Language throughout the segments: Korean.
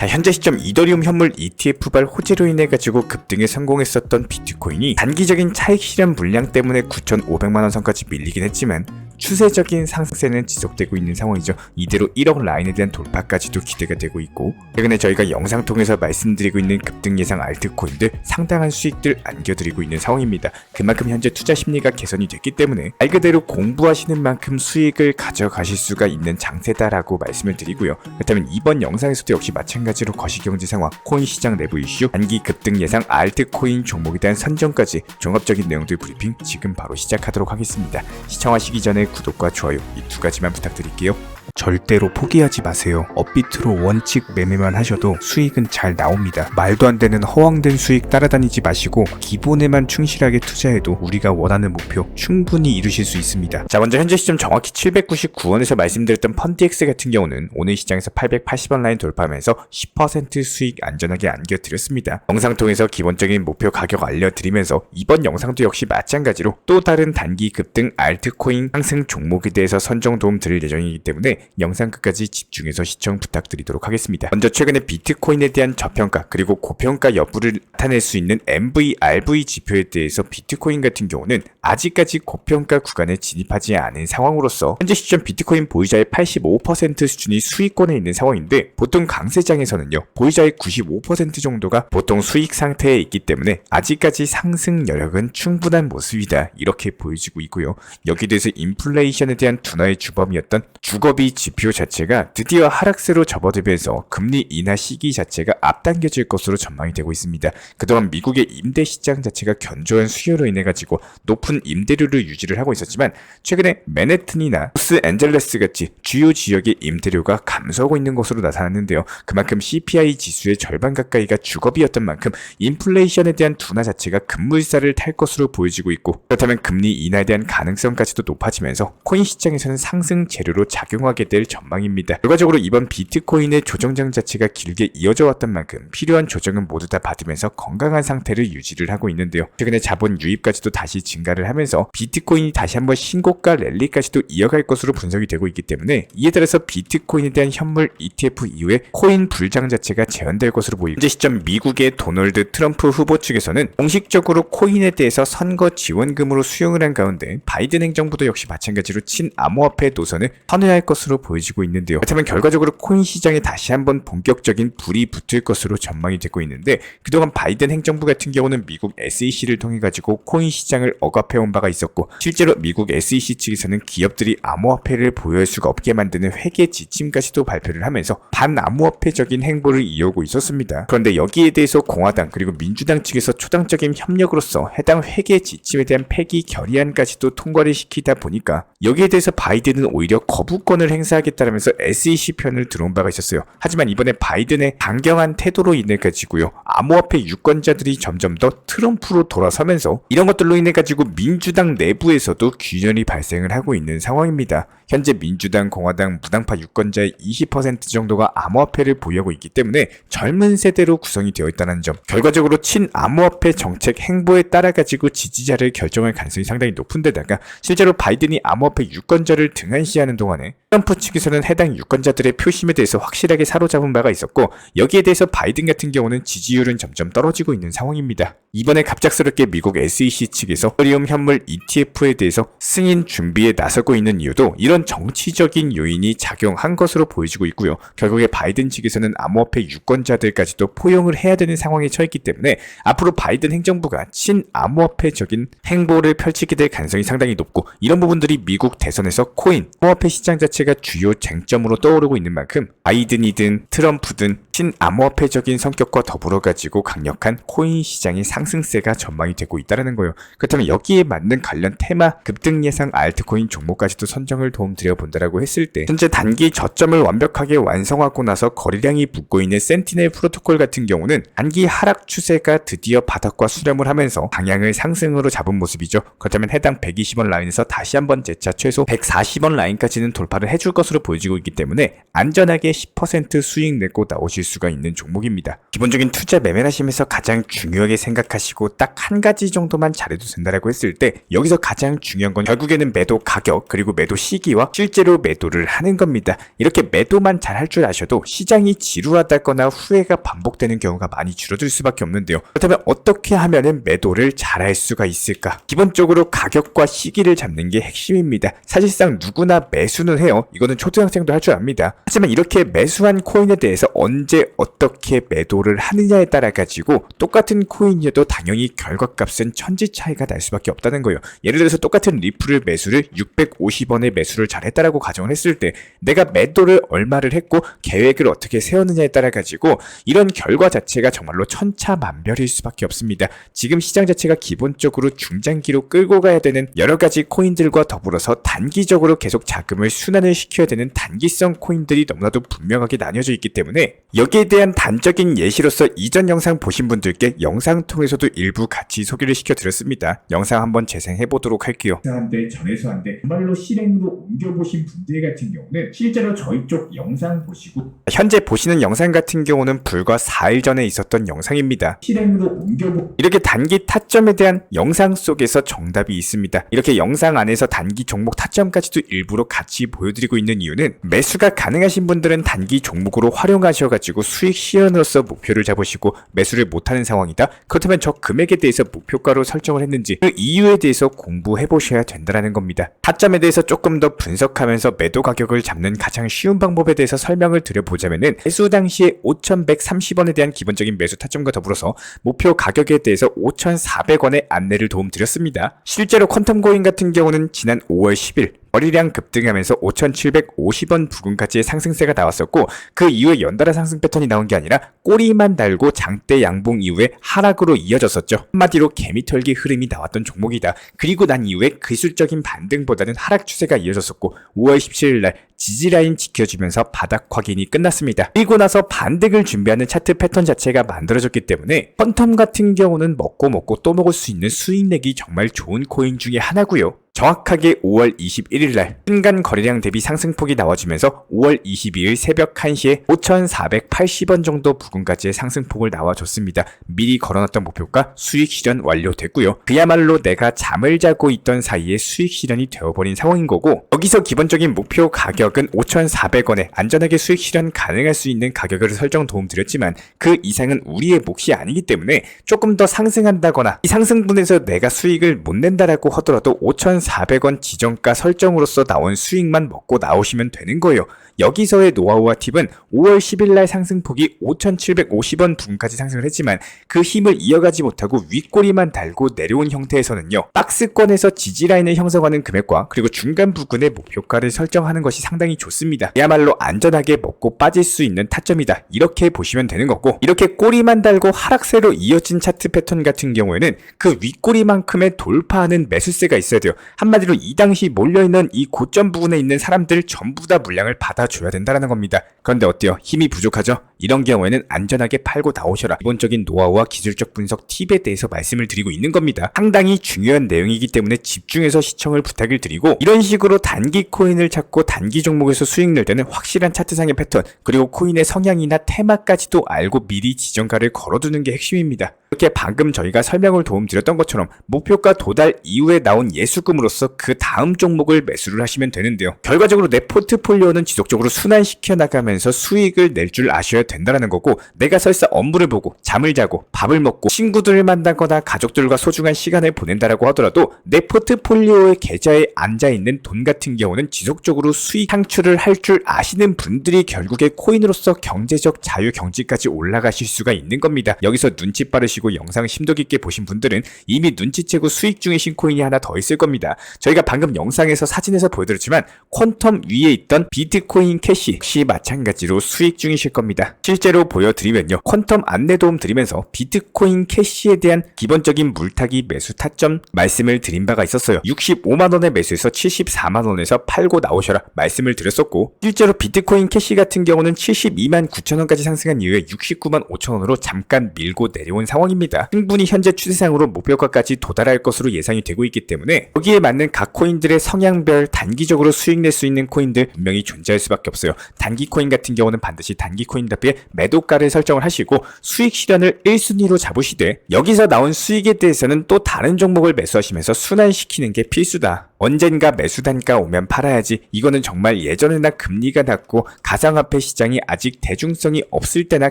자, 현재 시점 이더리움 현물 ETF발 호재로 인해 가지고 급등에 성공했었던 비트코인이 단기적인 차익 실현 물량 때문에 9,500만원 선까지 밀리긴 했지만 추세적인 상승세는 지속되고 있는 상황이죠. 이대로 1억 라인에 대한 돌파까지도 기대가 되고 있고, 최근에 저희가 영상 통해서 말씀드리고 있는 급등 예상 알트코인들 상당한 수익들 안겨드리고 있는 상황입니다. 그만큼 현재 투자 심리가 개선이 됐기 때문에 말 그대로 공부하시는 만큼 수익을 가져가실 수가 있는 장세다라고 말씀을 드리고요. 그렇다면 이번 영상에서도 역시 마찬가지로 거시경제 상황, 코인 시장 내부 이슈, 단기 급등 예상 알트코인 종목에 대한 선정까지 종합적인 내용들 브리핑 지금 바로 시작하도록 하겠습니다. 시청하시기 전에 구독과 좋아요 이 두 가지만 부탁드릴게요. 절대로 포기하지 마세요. 업비트로 원칙 매매만 하셔도 수익은 잘 나옵니다. 말도 안 되는 허황된 수익 따라다니지 마시고 기본에만 충실하게 투자해도 우리가 원하는 목표 충분히 이루실 수 있습니다. 자, 먼저 현재 시점 정확히 799원에서 말씀드렸던 펀디엑스 같은 경우는 오늘 시장에서 880원 라인 돌파하면서 10% 수익 안전하게 안겨드렸습니다. 영상 통해서 기본적인 목표 가격 알려드리면서 이번 영상도 역시 마찬가지로 또 다른 단기 급등 알트코인 상승 종목에 대해서 선정 도움 드릴 예정이기 때문에 영상 끝까지 집중해서 시청 부탁드리도록 하겠습니다. 먼저 최근에 비트코인에 대한 저평가 그리고 고평가 여부를 나타낼 수 있는 MVRV 지표에 대해서 비트코인 같은 경우는 아직까지 고평가 구간에 진입하지 않은 상황으로서 현재 시점 비트코인 보유자의 85% 수준이 수익권에 있는 상황인데, 보통 강세장에서는요 보유자의 95% 정도가 보통 수익 상태에 있기 때문에 아직까지 상승 여력은 충분한 모습이다, 이렇게 보여지고 있고요. 여기에 대해서 인플레이션에 대한 둔화의 주범이었던 주거비 지표 자체가 드디어 하락세로 접어들면서 금리 인하 시기 자체가 앞당겨질 것으로 전망이 되고 있습니다. 그동안 미국의 임대 시장 자체가 견조한 수요로 인해 가지고 높은 임대료를 유지를 하고 있었지만, 최근에 맨해튼이나 로스앤젤레스 같이 주요 지역의 임대료가 감소하고 있는 것으로 나타났는데요. 그만큼 CPI 지수의 절반 가까이가 주거비였던 만큼 인플레이션에 대한 둔화 자체가 급물살을 탈 것으로 보여지고 있고, 그렇다면 금리 인하에 대한 가능성까지도 높아지면서 코인 시장에서는 상승 재료로 작용하게 될 전망입니다. 결과적으로 이번 비트코인의 조정장 자체가 길게 이어져 왔던 만큼 필요한 조정은 모두 다 받으면서 건강한 상태를 유지를 하고 있는데요. 최근에 자본 유입까지도 다시 증가를 하면서 비트코인이 다시 한번 신고가 랠리까지도 이어갈 것으로 분석이 되고 있기 때문에, 이에 따라서 비트코인에 대한 현물 ETF 이후에 코인 불장 자체가 재현될 것으로 보이고, 현재 시점 미국의 도널드 트럼프 후보 측에서는 공식적으로 코인에 대해서 선거 지원금으로 수용을 한 가운데 바이든 행정부도 역시 마찬가지로 친암호화폐 노선을 선회할 것으로 보여지고 있는데요. 그렇다면 결과적으로 코인 시장에 다시 한번 본격적인 불이 붙을 것으로 전망이 되고 있는데, 그동안 바이든 행정부 같은 경우는 미국 SEC를 통해 가지고 코인 시장을 억압해온 바가 있었고, 실제로 미국 SEC 측에서는 기업들이 암호화폐를 보유할 수가 없게 만드는 회계 지침까지도 발표를 하면서 반암호화폐적인 행보를 이어오고 있었습니다. 그런데 여기에 대해서 공화당 그리고 민주당 측에서 초당적인 협력으로서 해당 회계 지침에 대한 폐기 결의안까지도 통과를 시키다 보니까 여기에 대해서 바이든은 오히려 거부권을 행사하겠다라면서 SEC 편을 들어온 바가 있었어요. 하지만 이번에 바이든의 강경한 태도로 인해 가지고요 암호화폐 유권자들이 점점 더 트럼프로 돌아서면서 이런 것들로 인해 가지고 민주당 내부에서도 균열이 발생을 하고 있는 상황입니다. 현재 민주당, 공화당, 무당파 유권자의 20% 정도가 암호화폐를 보유하고 있기 때문에 젊은 세대로 구성이 되어 있다는 점, 결과적으로 친암호화폐 정책 행보에 따라 가지고 지지자를 결정할 가능성이 상당히 높은 데다가 실제로 바이든이 암호화폐 유권자를 등한시하는 동안에 트럼프 측에서는 해당 유권자들의 표심에 대해서 확실하게 사로잡은 바가 있었고, 여기에 대해서 바이든 같은 경우는 지지율은 점점 떨어지고 있는 상황입니다. 이번에 갑작스럽게 미국 SEC 측에서 이더리움 현물 ETF에 대해서 승인 준비에 나서고 있는 이유도 이런 정치적인 요인이 작용한 것으로 보여지고 있고요. 결국에 바이든 측에서는 암호화폐 유권자들까지도 포용을 해야 되는 상황에 처했기 때문에 앞으로 바이든 행정부가 친암호화폐적인 행보를 펼치게 될 가능성이 상당히 높고, 이런 부분들이 미국 대선에서 코인, 암호화폐 시장 자체가 주요 쟁점으로 떠오르고 있는 만큼 바이든이든 트럼프든 친암호화폐적인 성격과 더불어 가지고 강력한 코인 시장의 상승세가 전망이 되고 있다는 거예요. 그렇다면 여기에 맞는 관련 테마 급등 예상 알트코인 종목까지도 선정을 도움드려 본다라고 했을 때, 현재 단기 저점을 완벽하게 완성하고 나서 거래량이 붙고 있는 센티넬 프로토콜 같은 경우는 단기 하락 추세가 드디어 바닥과 수렴을 하면서 방향을 상승으로 잡은 모습이죠. 그렇다면 해당 120원 라인에서 다시 한번 재차 최소 140원 라인까지는 돌파를 해줄 것으로 보여지고 있기 때문에 안전하게 10% 수익 내고 나오실 수가 있는 종목입니다. 기본적인 투자 매매를 하시면서 가장 중요하게 생각하시고 딱 한 가지 정도만 잘해도 된다라고 했을 때 여기서 가장 중요한 건 결국에는 매도 가격 그리고 매도 시기와 실제로 매도를 하는 겁니다. 이렇게 매도만 잘 할 줄 아셔도 시장이 지루하다거나 후회가 반복되는 경우가 많이 줄어들 수밖에 없는데요. 그렇다면 어떻게 하면은 매도를 잘할 수가 있을까? 기본적으로 가격과 시기를 잡는 게 핵심입니다. 사실상 누구나 매수는 해요. 이거는 초등학생도 할 줄 압니다. 하지만 이렇게 매수한 코인에 대해서 언제 어떻게 매도를 하느냐에 따라 가지고 똑같은 코인이어도 당연히 결과값은 천지 차이가 날 수밖에 없다는 거예요. 예를 들어서 똑같은 리플을 매수를 650원에 매수를 잘했다라고 가정을 했을 때 내가 매도를 얼마를 했고 계획을 어떻게 세웠느냐에 따라 가지고 이런 결과 자체가 정말로 천차만별일 수밖에 없습니다. 지금 시장 자체가 기본적으로 중장기로 끌고 가야 되는 여러 가지 코인들과 더불어서 단기적으로 계속 자금을 순환을 시켜야 되는 단기성 코인들이 너무나도 분명하게 나뉘어져 있기 때문에 여기에 대한 단적인 예시로서 이전 영상 보신 분들께 영상 통해서도 일부 같이 소개를 시켜드렸습니다. 영상 한번 재생해 보도록 할게요. 한데 전에서 한데 정말로 실행으로 옮겨보신 분들 같은 경우는 실제로 저희 쪽 영상 보시고 현재 보시는 영상 같은 경우는 불과 4일 전에 있었던 영상입니다. 실행으로 옮겨보 이렇게 단기 타점에 대한 영상 속에서 정답이 있습니다. 이렇게 영상 안에서 단기 종목 타점까지도 일부러 같이 보여드리고 있는 이유는 매수가 가능하신 분들은 단기 종목으로 활용하셔가지고 수익 실현으로서 목표를 잡으시고 매수를 못하는 상황이다. 그렇다면 저 금액에 대해서 목표가로 설정을 했는지 그 이유에 대해서 공부해 보셔야 된다는 겁니다. 타점에 대해서 조금 더 분석하면서 매도 가격을 잡는 가장 쉬운 방법에 대해서 설명을 드려보자면은 매수 당시에 5,130원에 대한 기본적인 매수 타점과 더불어서 목표 가격에 대해서 5,400원의 안내를 도움드렸습니다. 실제로 퀀텀코인 같은 경우는 지난 5월 10일 거래량 급등하면서 5,750원 부근까지의 상승세가 나왔었고 그 이후에 연달아 상승 패턴이 나온 게 아니라 꼬리만 달고 장대 양봉 이후에 하락으로 이어졌었죠. 한마디로 개미털기 흐름이 나왔던 종목이다. 그리고 난 이후에 기술적인 반등보다는 하락 추세가 이어졌었고 5월 17일 날 지지라인 지켜주면서 바닥 확인이 끝났습니다. 그리고 나서 반등을 준비하는 차트 패턴 자체가 만들어졌기 때문에 퀀텀 같은 경우는 먹고 또 먹을 수 있는 수익 내기 정말 좋은 코인 중에 하나고요. 정확하게 5월 21일 날 순간 거래량 대비 상승폭이 나와주면서 5월 22일 새벽 1시에 5,480원 정도 부근까지의 상승폭을 나와줬습니다. 미리 걸어놨던 목표가 수익 실현 완료됐고요. 그야말로 내가 잠을 자고 있던 사이에 수익 실현이 되어버린 상황인 거고 여기서 기본적인 목표 가격은 5,400원에 안전하게 수익 실현 가능할 수 있는 가격을 설정 도움드렸지만 그 이상은 우리의 몫이 아니기 때문에 조금 더 상승한다거나 이 상승분에서 내가 수익을 못 낸다라고 하더라도 5,400원 지정가 설정으로서 나온 수익만 먹고 나오시면 되는 거예요. 여기서의 노하우와 팁은 5월 10일 날 상승폭이 5,750원 부근까지 상승을 했지만 그 힘을 이어가지 못하고 윗꼬리만 달고 내려온 형태에서는요. 박스권에서 지지라인을 형성하는 금액과 그리고 중간 부근의 목표가를 설정하는 것이 상당히 좋습니다. 그야말로 안전하게 먹고 빠질 수 있는 타점이다. 이렇게 보시면 되는 거고 이렇게 꼬리만 달고 하락세로 이어진 차트 패턴 같은 경우에는 그 윗꼬리만큼의 돌파하는 매수세가 있어야 돼요. 한마디로 이 당시 몰려있는 이 고점 부분에 있는 사람들 전부 다 물량을 받아줘야 된다는 겁니다. 그런데 어때요? 힘이 부족하죠? 이런 경우에는 안전하게 팔고 나오셔라. 기본적인 노하우와 기술적 분석 팁에 대해서 말씀을 드리고 있는 겁니다. 상당히 중요한 내용이기 때문에 집중해서 시청을 부탁을 드리고 이런 식으로 단기 코인을 찾고 단기 종목에서 수익 낼 때는 확실한 차트상의 패턴 그리고 코인의 성향이나 테마까지도 알고 미리 지정가를 걸어두는 게 핵심입니다. 이렇게 방금 저희가 설명을 도움드렸던 것처럼 목표가 도달 이후에 나온 예수금으로서 그 다음 종목을 매수를 하시면 되는데요. 결과적으로 내 포트폴리오는 지속적으로 순환시켜 나가면서 수익을 낼 줄 아셔야 된다는 거고 내가 설사 업무를 보고 잠을 자고 밥을 먹고 친구들을 만나거나 가족들과 소중한 시간을 보낸다라고 하더라도 내 포트폴리오의 계좌에 앉아있는 돈 같은 경우는 지속적으로 수익 창출을 할 줄 아시는 분들이 결국에 코인으로서 경제적 자유 경지까지 올라가실 수가 있는 겁니다. 여기서 눈치 빠르시고 영상 심도 깊게 보신 분들은 이미 눈치채고 수익 중이신 코인이 하나 더 있을 겁니다. 저희가 방금 영상에서 사진에서 보여드렸지만 퀀텀 위에 있던 비트코인 캐시 역시 마찬가지로 수익 중이실 겁니다. 실제로 보여드리면요. 퀀텀 안내 도움 드리면서 비트코인 캐시에 대한 기본적인 물타기 매수 타점 말씀을 드린 바가 있었어요. 65만원에 매수해서 74만원에서 팔고 나오셔라 말씀을 말씀을 드렸었고, 실제로 비트코인 캐시 같은 경우는 72만 9천원까지 상승한 이후에 69만 5천원으로 잠깐 밀고 내려온 상황입니다. 충분히 현재 추세상으로 목표가까지 도달할 것으로 예상이 되고 있기 때문에 여기에 맞는 각 코인들의 성향별 단기적으로 수익 낼 수 있는 코인들 분명히 존재할 수밖에 없어요. 단기 코인 같은 경우는 반드시 단기 코인답게 매도가를 설정을 하시고 수익 실현을 1순위로 잡으시되, 여기서 나온 수익에 대해서는 또 다른 종목을 매수하시면서 순환시키는 게 필수다. 언젠가 매수 단가 오면 팔아야지. 이거는 정말 예전에나 금리가 낮고 가상화폐 시장이 아직 대중성이 없을 때나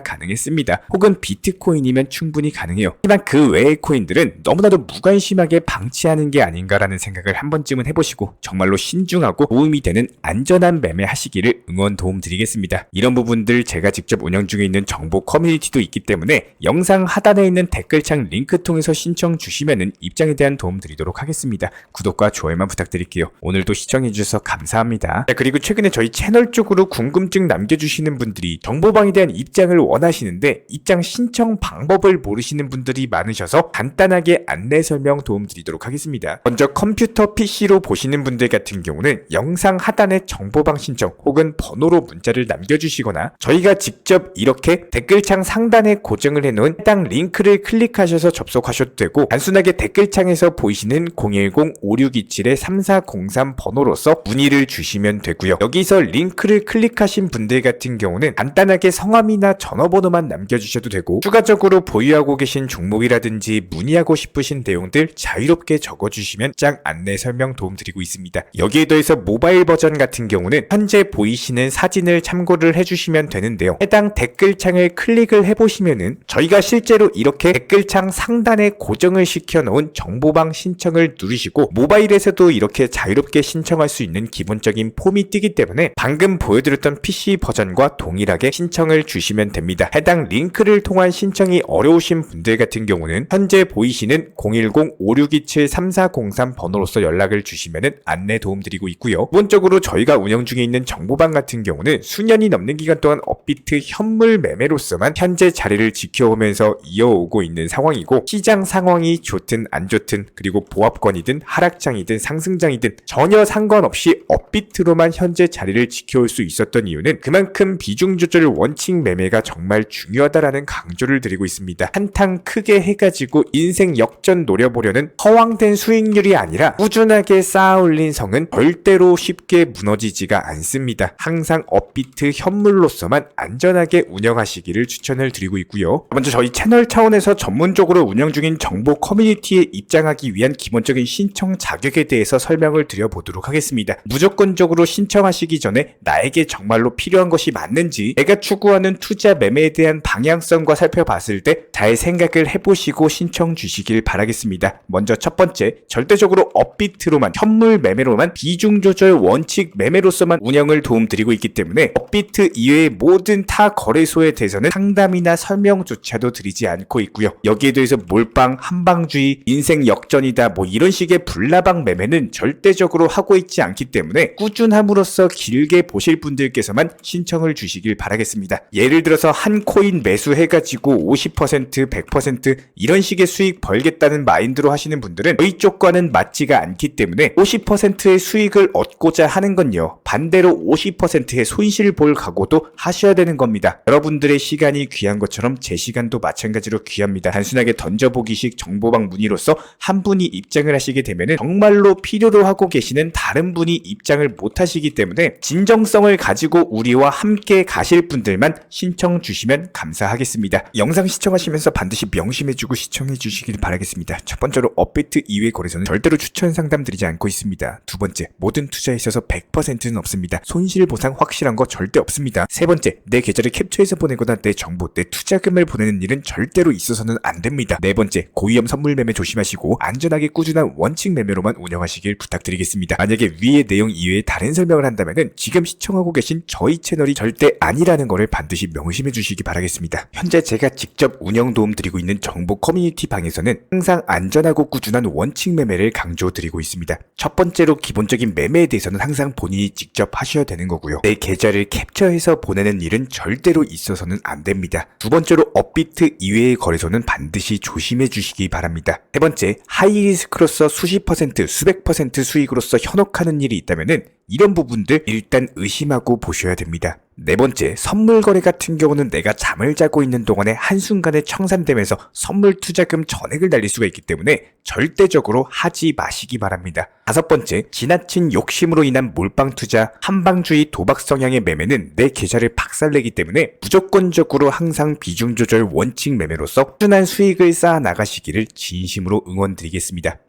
가능했습니다. 혹은 비트코인이면 충분히 가능해요. 하지만 그 외의 코인들은 너무나도 무관심하게 방치하는 게 아닌가라는 생각을 한 번쯤은 해보시고 정말로 신중하고 도움이 되는 안전한 매매 하시기를 응원 도움드리겠습니다. 이런 부분들 제가 직접 운영 중에 있는 정보 커뮤니티도 있기 때문에 영상 하단에 있는 댓글창 링크 통해서 신청 주시면은 입장에 대한 도움 드리도록 하겠습니다. 구독과 좋아요만 부탁드릴게요. 오늘도 시청해주셔서 감사합니다. 자, 그리고 최근에 저희 채널 쪽으로 궁금증 남겨주시는 분들이 정보방에 대한 입장을 원하시는데 입장 신청 방법을 모르시는 분들이 많으셔서 간단하게 안내 설명 도움드리도록 하겠습니다. 먼저 컴퓨터 PC로 보시는 분들 같은 경우는 영상 하단에 정보방 신청 혹은 번호로 문자를 남겨주시거나 저희가 직접 이렇게 댓글창 상단에 고정을 해놓은 해당 링크를 클릭하셔서 접속하셔도 되고, 단순하게 댓글창에서 보이시는 010-5627-3403 번호로서 문의를 주시면 되고요. 여기서 링크를 클릭하신 분들 같은 경우는 간단하게 성함이나 전화번호만 남겨주셔도 되고, 추가적으로 보유하고 계신 종목이라든지 문의하고 싶으신 내용들 자유롭게 적어주시면 짱 안내 설명 도움드리고 있습니다. 여기에 더해서 모바일 버전 같은 경우는 현재 보이시는 사진을 참고를 해주시면 되는데요. 해당 댓글창을 클릭을 해보시면은 저희가 실제로 이렇게 댓글창 상단에 고정을 시켜놓은 정보방 신청을 누르시고 모바일에서도 이렇게 자유롭게 신청할 수 있는 기본적인 폼이 뜨기 때문에 방금 보여드렸던 PC 버전과 동일하게 신청을 주시면 됩니다. 해당 링크를 통한 신청이 어려우신 분들 같은 경우는 현재 보이시는 010-5627-3403 번호로서 연락을 주시면 안내 도움드리고 있고요. 기본적으로 저희가 운영 중에 있는 정보방 같은 경우는 수년이 넘는 기간 동안 업비트 현물 매매로서만 현재 자리를 지켜오면서 이어오고 있는 상황이고, 시장 상황이 좋든 안 좋든 그리고 보합권이든 하락장이든 상승장이든 전혀 상관없이 업비트로만 현재 자리를 지켜올 수 있었던 이유는 그만큼 비중 조절 원칙 매매가 정말 중요하다라는 강조를 드리고 있습니다. 한탕 크게 해가지고 인생 역전 노려보려는 허황된 수익률이 아니라 꾸준하게 쌓아올린 성은 절대로 쉽게 무너지지가 않습니다. 항상 업비트 현물로서만 안전하게 운영하시기를 추천을 드리고 있고요. 먼저 저희 채널 차원에서 전문적으로 운영 중인 정보 커뮤니티에 입장하기 위한 기본적인 신청 자격에 대해서 설명을 드려보도록 하겠습니다. 무조건적으로 신청하시기 전에 나에게 정말로 필요한 것이 맞는지, 내가 추구하는 투자 매매에 대한 방향성과 살펴봤을 때 잘 생각을 해보시고 신청 주시길 바라겠습니다. 먼저 첫 번째, 절대적으로 업비트로만, 현물 매매로만, 비중 조절 원칙 매매로서만 운영을 도움드리고 있기 때문에 업비트 이외의 모든 타 거래소에 대해서는 상담이나 설명조차도 드리지 않고 있고요. 여기에 대해서 몰빵, 한방주의, 인생 역전이다 뭐 이런 식의 불나방 매매는 절대적으로 하고 있지 않기 때문에 꾸준함으로써 길게 보실 분들께서만 신청을 주시길 바라겠습니다. 예를 들어서 한 코인 매수해가지고 50%, 100% 이런 식의 수익 벌겠다는 마인드로 하시는 분들은 저희 쪽과는 맞지가 않기 때문에 50%의 수익을 얻고자 하는 건요, 반대로 50%의 손실을 볼 각오도 하셔야 되는 겁니다. 여러분들의 시간이 귀한 것처럼 제 시간도 마찬가지로 귀합니다. 단순하게 던져보기식 정보방 문의로서 한 분이 입장을 하시게 되면 정말로 필요로 하고 계시는 다른 분이 입장을 못 하시기 때문에 진정성을 가지고 우리와 함께 가실 분들만 신청 주시면 감사하겠습니다. 영상 시청하시면서 반드시 명심해주고 시청해 주시길 바라겠습니다. 첫 번째로 업비트 이외 거래소는 절대로 추천 상담 드리지 않고 있습니다. 두 번째, 모든 투자에 있어서 100%는 없습니다. 손실 보상 확실한 거 절대 없습니다. 세 번째, 내 계좌를 캡처해서 보내거나 내 정보, 내 투자금을 보내는 일은 절대로 있어서는 안 됩니다. 네 번째, 고위험 선물 매매 조심하시고 안전하게 꾸준한 원칙 매매로만 운영하시길 부탁드리겠습니다. 만약에 위의 내용 이외에 다른 설명을 한다면 지금 시청하고 계신 저희 채널이 절대 아니라는 것을 반드시 명심해 주시기 바라겠습니다. 현재 제가 직접 운영 도움 드리고 있는 정보 커뮤니티 방에서는 항상 안전하고 꾸준한 원칙 매매를 강조드리고 있습니다. 첫 번째로 기본적인 매매에 대해서는 항상 본인이 직접 하셔야 되는 거고요. 내 계좌를 캡처해서 보내는 일은 절대로 있어서는 안 됩니다. 두 번째로 업비트 이외의 거래소는 반드시 조심해 주시기 바랍니다. 세 번째, 하이리스크로서 수십 퍼센트, 수백 10% 수익으로서 현혹하는 일이 있다면은 이런 부분들 일단 의심하고 보셔야 됩니다. 네 번째, 선물 거래 같은 경우는 내가 잠을 자고 있는 동안에 한순간에 청산되면서 선물 투자금 전액을 날릴 수가 있기 때문에 절대적으로 하지 마시기 바랍니다. 다섯 번째, 지나친 욕심으로 인한 몰빵 투자, 한방주의 도박 성향의 매매는 내 계좌를 박살내기 때문에 무조건적으로 항상 비중 조절 원칙 매매로서 꾸준한 수익을 쌓아 나가시기를 진심으로 응원드리겠습니다.